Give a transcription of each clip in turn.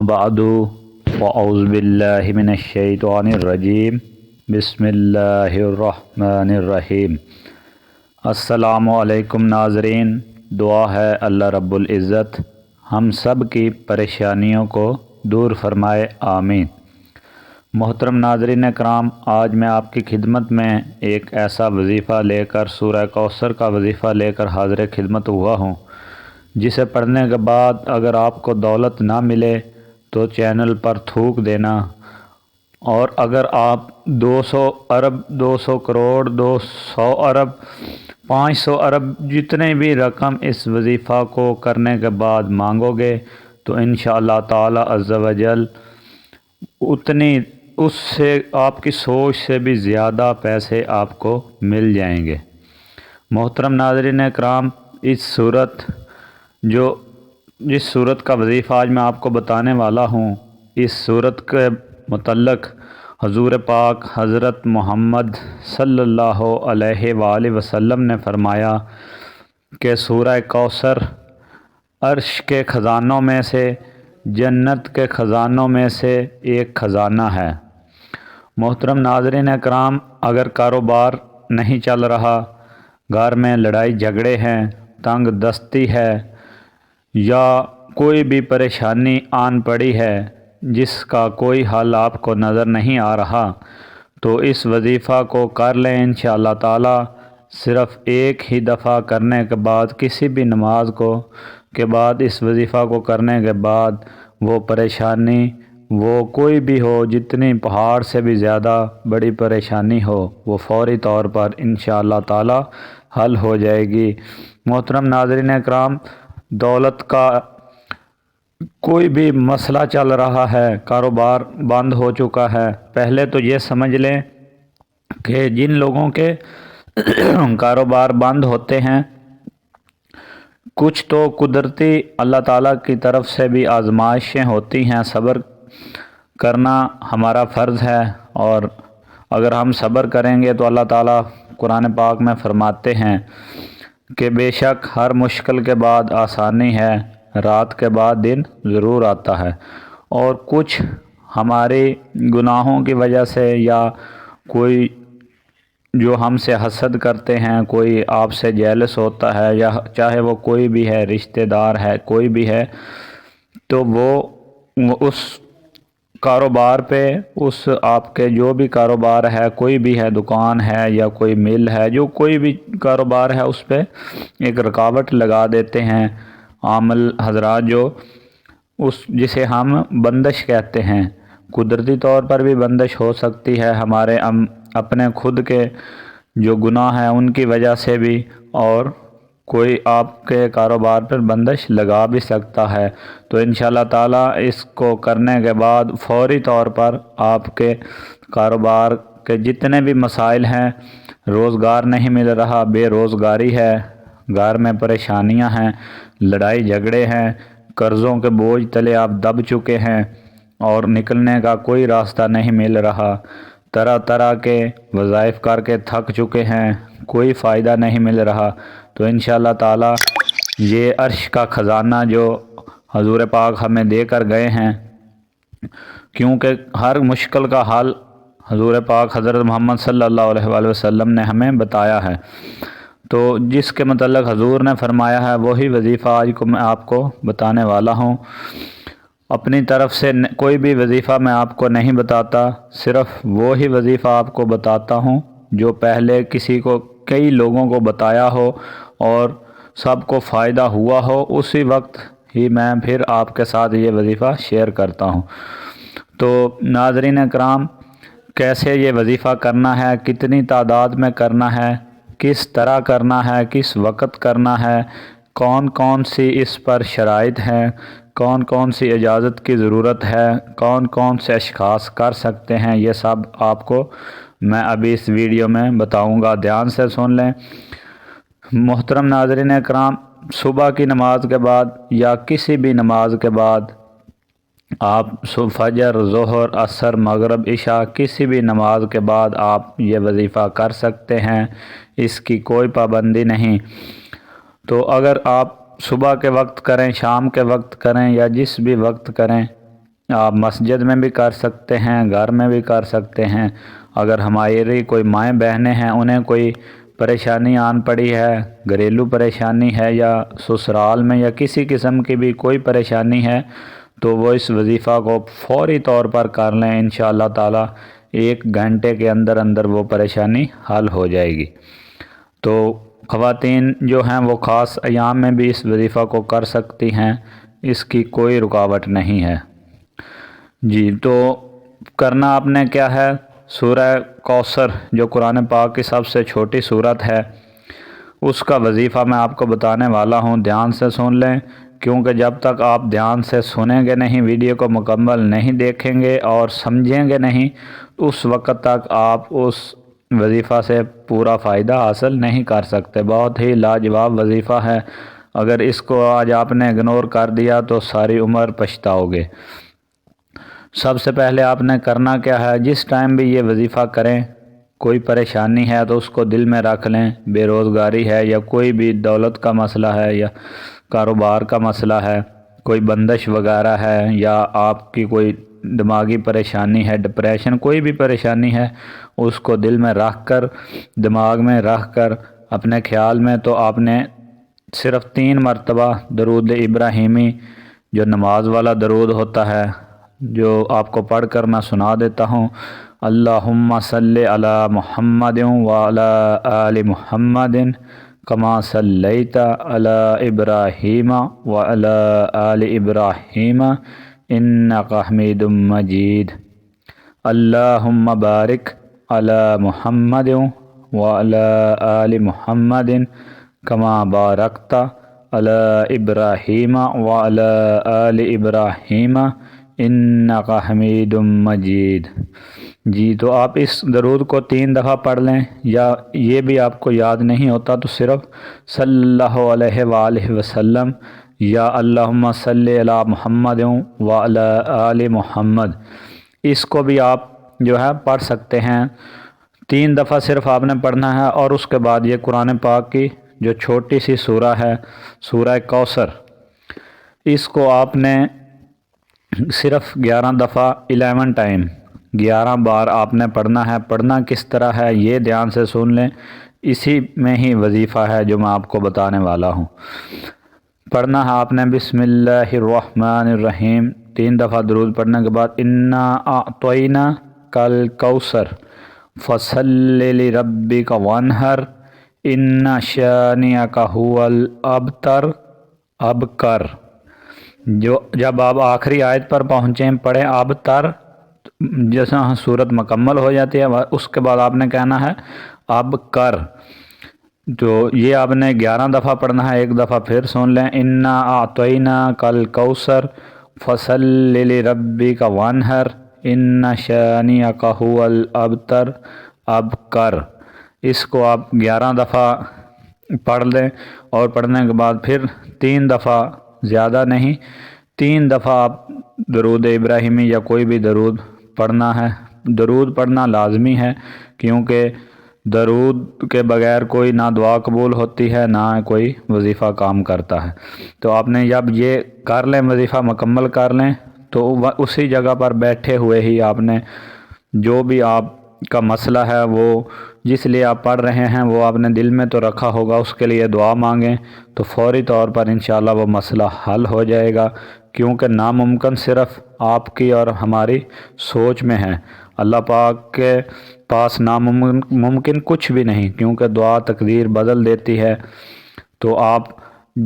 بعد فاعوذ باللہ من الشیطان الرجیم بسم اللہ الرحمن الرحیم۔ السلام علیکم ناظرین، دعا ہے اللہ رب العزت ہم سب کی پریشانیوں کو دور فرمائے، آمین۔ محترم ناظرین کرام، آج میں آپ کی خدمت میں ایک ایسا وظیفہ لے کر سورہ کوثر کا وظیفہ لے کر حاضر خدمت ہوا ہوں، جسے پڑھنے کے بعد اگر آپ کو دولت نہ ملے تو چینل پر تھوک دینا، اور اگر آپ 200 ارب 200 کروڑ 200 ارب 500 ارب جتنے بھی رقم اس وظیفہ کو کرنے کے بعد مانگو گے تو انشاءاللہ تعالی عز و جل اتنی اس سے آپ کی سوچ سے بھی زیادہ پیسے آپ کو مل جائیں گے۔ محترم ناظرین اکرام، جس صورت کا وظیفہ آج میں آپ کو بتانے والا ہوں، اس صورت کے متعلق حضور پاک حضرت محمد صلی اللہ علیہ وآلہ وسلم نے فرمایا کہ سورہ کوثر عرش کے خزانوں میں سے، جنت کے خزانوں میں سے ایک خزانہ ہے۔ محترم ناظرین اکرام، اگر کاروبار نہیں چل رہا، گھر میں لڑائی جھگڑے ہیں، تنگ دستی ہے، یا کوئی بھی پریشانی آن پڑی ہے جس کا کوئی حل آپ کو نظر نہیں آ رہا، تو اس وظیفہ کو کر لیں انشاءاللہ تعالی۔ صرف ایک ہی دفعہ کرنے کے بعد، کسی بھی نماز کے بعد اس وظیفہ کو کرنے کے بعد وہ پریشانی، وہ کوئی بھی ہو، جتنی پہاڑ سے بھی زیادہ بڑی پریشانی ہو، وہ فوری طور پر انشاءاللہ تعالی حل ہو جائے گی۔ محترم ناظرین اکرام، دولت کا کوئی بھی مسئلہ چل رہا ہے، کاروبار بند ہو چکا ہے، پہلے تو یہ سمجھ لیں کہ جن لوگوں کے کاروبار بند ہوتے ہیں، کچھ تو قدرتی اللہ تعالیٰ کی طرف سے بھی آزمائشیں ہوتی ہیں، صبر کرنا ہمارا فرض ہے، اور اگر ہم صبر کریں گے تو اللہ تعالیٰ قرآن پاک میں فرماتے ہیں کہ بے شک ہر مشکل کے بعد آسانی ہے، رات کے بعد دن ضرور آتا ہے۔ اور کچھ ہمارے گناہوں کی وجہ سے، یا کوئی جو ہم سے حسد کرتے ہیں، کوئی آپ سے جیلس ہوتا ہے، یا چاہے وہ کوئی بھی ہے، رشتہ دار ہے، کوئی بھی ہے، تو وہ اس کاروبار پہ، اس آپ کے جو بھی کاروبار ہے، کوئی بھی ہے، دکان ہے یا کوئی مل ہے، جو کوئی بھی کاروبار ہے، اس پہ ایک رکاوٹ لگا دیتے ہیں عامل حضرات، جسے ہم بندش کہتے ہیں۔ قدرتی طور پر بھی بندش ہو سکتی ہے، ہمارے اپنے خود کے جو گناہ ہیں ان کی وجہ سے بھی، اور کوئی آپ کے کاروبار پر بندش لگا بھی سکتا ہے۔ تو انشاءاللہ تعالی اس کو کرنے کے بعد فوری طور پر آپ کے کاروبار کے جتنے بھی مسائل ہیں، روزگار نہیں مل رہا، بے روزگاری ہے، گھر میں پریشانیاں ہیں، لڑائی جھگڑے ہیں، قرضوں کے بوجھ تلے آپ دب چکے ہیں اور نکلنے کا کوئی راستہ نہیں مل رہا، طرح طرح کے وظائف کر کے تھک چکے ہیں، کوئی فائدہ نہیں مل رہا، تو انشاءاللہ تعالی یہ عرش کا خزانہ جو حضور پاک ہمیں دے کر گئے ہیں، کیونکہ ہر مشکل کا حل حضور پاک حضرت محمد صلی اللہ علیہ وآلہ وسلم نے ہمیں بتایا ہے، تو جس کے متعلق حضور نے فرمایا ہے وہی وظیفہ آج کو میں آپ کو بتانے والا ہوں۔ اپنی طرف سے کوئی بھی وظیفہ میں آپ کو نہیں بتاتا، صرف وہی وظیفہ آپ کو بتاتا ہوں جو پہلے کئی لوگوں کو بتایا ہو اور سب کو فائدہ ہوا ہو، اسی وقت ہی میں پھر آپ کے ساتھ یہ وظیفہ شیئر کرتا ہوں۔ تو ناظرین اکرام، کیسے یہ وظیفہ کرنا ہے، کتنی تعداد میں کرنا ہے، کس طرح کرنا ہے، کس وقت کرنا ہے، کون کون سی اس پر شرائط ہیں، کون کون سی اجازت کی ضرورت ہے، کون کون سے اشخاص کر سکتے ہیں، یہ سب آپ کو میں ابھی اس ویڈیو میں بتاؤں گا، دھیان سے سن لیں۔ محترم ناظرین اکرام، صبح کی نماز کے بعد یا کسی بھی نماز کے بعد آپ فجر، ظہر، عصر، مغرب، عشاء، کسی بھی نماز کے بعد آپ یہ وظیفہ کر سکتے ہیں، اس کی کوئی پابندی نہیں۔ تو اگر آپ صبح کے وقت کریں، شام کے وقت کریں، یا جس بھی وقت کریں، آپ مسجد میں بھی کر سکتے ہیں، گھر میں بھی کر سکتے ہیں۔ اگر ہماری کوئی مائیں بہنیں ہیں، انہیں کوئی پریشانی آن پڑی ہے، گھریلو پریشانی ہے یا سسرال میں یا کسی قسم کی بھی کوئی پریشانی ہے، تو وہ اس وظیفہ کو فوری طور پر کر لیں، انشاءاللہ تعالی 1 گھنٹے کے اندر اندر وہ پریشانی حل ہو جائے گی۔ تو خواتین جو ہیں وہ خاص ایام میں بھی اس وظیفہ کو کر سکتی ہیں، اس کی کوئی رکاوٹ نہیں ہے۔ جی، تو کرنا آپ نے کیا ہے، سورہ کوثر جو قرآن پاک کی سب سے چھوٹی سورت ہے، اس کا وظیفہ میں آپ کو بتانے والا ہوں، دھیان سے سن لیں، کیونکہ جب تک آپ دھیان سے سنیں گے نہیں، ویڈیو کو مکمل نہیں دیکھیں گے اور سمجھیں گے نہیں، اس وقت تک آپ اس وظیفہ سے پورا فائدہ حاصل نہیں کر سکتے۔ بہت ہی لاجواب وظیفہ ہے، اگر اس کو آج آپ نے اگنور کر دیا تو ساری عمر پچھتاؤ گے۔ سب سے پہلے آپ نے کرنا کیا ہے، جس ٹائم بھی یہ وظیفہ کریں، کوئی پریشانی ہے تو اس کو دل میں رکھ لیں، بے روزگاری ہے یا کوئی بھی دولت کا مسئلہ ہے یا کاروبار کا مسئلہ ہے، کوئی بندش وغیرہ ہے یا آپ کی کوئی دماغی پریشانی ہے، ڈپریشن، کوئی بھی پریشانی ہے، اس کو دل میں رکھ کر، دماغ میں رکھ کر، اپنے خیال میں، تو آپ نے صرف 3 مرتبہ درود ابراہیمی جو نماز والا درود ہوتا ہے، جو آپ کو پڑھ کر میں سنا دیتا ہوں، اللہم صلی علی محمد وعلی آل محمد کما صلیت علی ابراہیم وعلی آل ابراہیم انک حمید مجید، اللہم بارک علی محمد وعلی آل محمد کما بارکت علی ابراہیم وعلی آل ابراہیم انک حمید مجید۔ جی، تو آپ اس درود کو 3 دفعہ پڑھ لیں، یا یہ بھی آپ کو یاد نہیں ہوتا تو صرف صلی اللہ علیہ وآلہ وسلم یا اللہم صلی علی محمد وعلی آل محمد، اس کو بھی آپ جو ہے پڑھ سکتے ہیں۔ 3 دفعہ صرف آپ نے پڑھنا ہے، اور اس کے بعد یہ قرآن پاک کی جو چھوٹی سی سورہ ہے، سورہ کوثر، اس کو آپ نے صرف 11 دفعہ 11 ٹائم 11 بار آپ نے پڑھنا ہے۔ پڑھنا کس طرح ہے یہ دھیان سے سن لیں، اسی میں ہی وظیفہ ہے جو میں آپ کو بتانے والا ہوں۔ پڑھنا ہے آپ نے بسم اللہ الرحمن الرحیم، 3 دفعہ درود پڑھنے کے بعد انا اعطیناک الکوثر فصل لربک وانحر ان شانئک هو الابتر، ابکر، جو جب آپ آخری آیت پر پہنچیں پڑھیں ابتر، جیسا صورت مکمل ہو جاتی ہے، اس کے بعد آپ نے کہنا ہے ابکر، تو یہ آپ نے 11 دفعہ پڑھنا ہے۔ 1 دفعہ پھر سن لیں، انا اعطیناک الکوثر فصل لربک وانحر ان شانئک هو الابتر، ابکر، اس کو آپ 11 دفعہ پڑھ لیں، اور پڑھنے کے بعد پھر 3 دفعہ، زیادہ نہیں، 3 دفعہ آپ درود ابراہیمی یا کوئی بھی درود پڑھنا ہے۔ درود پڑھنا لازمی ہے، کیونکہ درود کے بغیر کوئی نہ دعا قبول ہوتی ہے، نہ کوئی وظیفہ کام کرتا ہے۔ تو آپ نے جب یہ کر لیں، وظیفہ مکمل کر لیں، تو اسی جگہ پر بیٹھے ہوئے ہی آپ نے جو بھی آپ کا مسئلہ ہے، وہ جس لیے آپ پڑھ رہے ہیں وہ آپ نے دل میں تو رکھا ہوگا، اس کے لیے دعا مانگیں تو فوری طور پر انشاءاللہ وہ مسئلہ حل ہو جائے گا، کیونکہ ناممکن صرف آپ کی اور ہماری سوچ میں ہے، اللہ پاک کے پاس ناممکن کچھ بھی نہیں، کیونکہ دعا تقدیر بدل دیتی ہے۔ تو آپ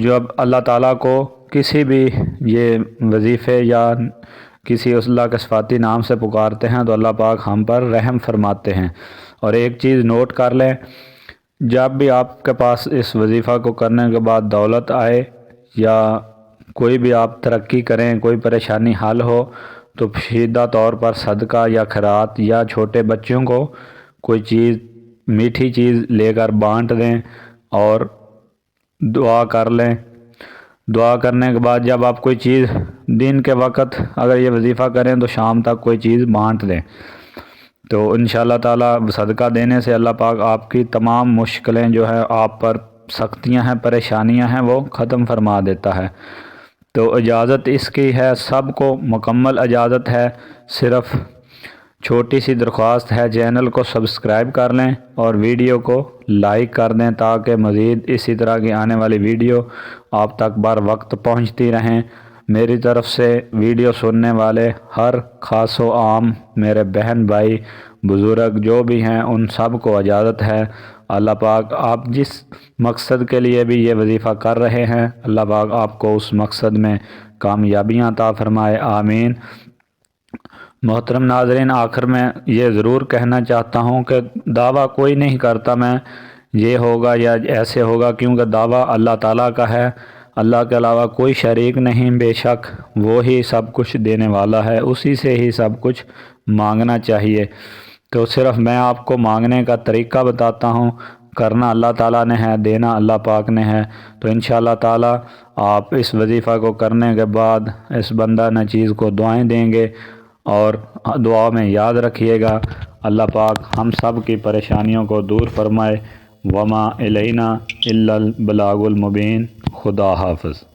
جب اللہ تعالیٰ کو کسی بھی یہ وظیفے یا کسی اللہ کے صفاتی نام سے پکارتے ہیں تو اللہ پاک ہم پر رحم فرماتے ہیں۔ اور ایک چیز نوٹ کر لیں، جب بھی آپ کے پاس اس وظیفہ کو کرنے کے بعد دولت آئے یا کوئی بھی آپ ترقی کریں، کوئی پریشانی حل ہو، تو پوشیدہ طور پر صدقہ یا خیرات یا چھوٹے بچوں کو کوئی چیز، میٹھی چیز لے کر بانٹ دیں اور دعا کر لیں۔ دعا کرنے کے بعد جب آپ کوئی چیز دن کے وقت اگر یہ وظیفہ کریں تو شام تک کوئی چیز بانٹ دیں، تو انشاءاللہ تعالیٰ صدقہ دینے سے اللہ پاک آپ کی تمام مشکلیں جو ہے، آپ پر سختیاں ہیں، پریشانیاں ہیں، وہ ختم فرما دیتا ہے۔ تو اجازت اس کی ہے، سب کو مکمل اجازت ہے، صرف چھوٹی سی درخواست ہے، چینل کو سبسکرائب کر لیں اور ویڈیو کو لائک کر دیں تاکہ مزید اسی طرح کی آنے والی ویڈیو آپ تک بر وقت پہنچتی رہیں۔ میری طرف سے ویڈیو سننے والے ہر خاص و عام میرے بہن بھائی بزرگ جو بھی ہیں ان سب کو اجازت ہے۔ اللہ پاک آپ جس مقصد کے لیے بھی یہ وظیفہ کر رہے ہیں، اللہ پاک آپ کو اس مقصد میں کامیابیاں عطا فرمائے، آمین۔ محترم ناظرین، آخر میں یہ ضرور کہنا چاہتا ہوں کہ دعویٰ کوئی نہیں کرتا میں یہ ہوگا یا ایسے ہوگا، کیونکہ دعویٰ اللہ تعالیٰ کا ہے، اللہ کے علاوہ کوئی شریک نہیں، بے شک وہی سب کچھ دینے والا ہے، اسی سے ہی سب کچھ مانگنا چاہیے۔ تو صرف میں آپ کو مانگنے کا طریقہ بتاتا ہوں، کرنا اللہ تعالیٰ نے ہے، دینا اللہ پاک نے ہے۔ تو انشاءاللہ تعالیٰ آپ اس وظیفہ کو کرنے کے بعد اس بندہ نچیز کو دعائیں دیں گے، اور دعا میں یاد رکھیے گا، اللہ پاک ہم سب کی پریشانیوں کو دور فرمائے۔ وما الینا الا البلاغ المبین۔ خدا حافظ۔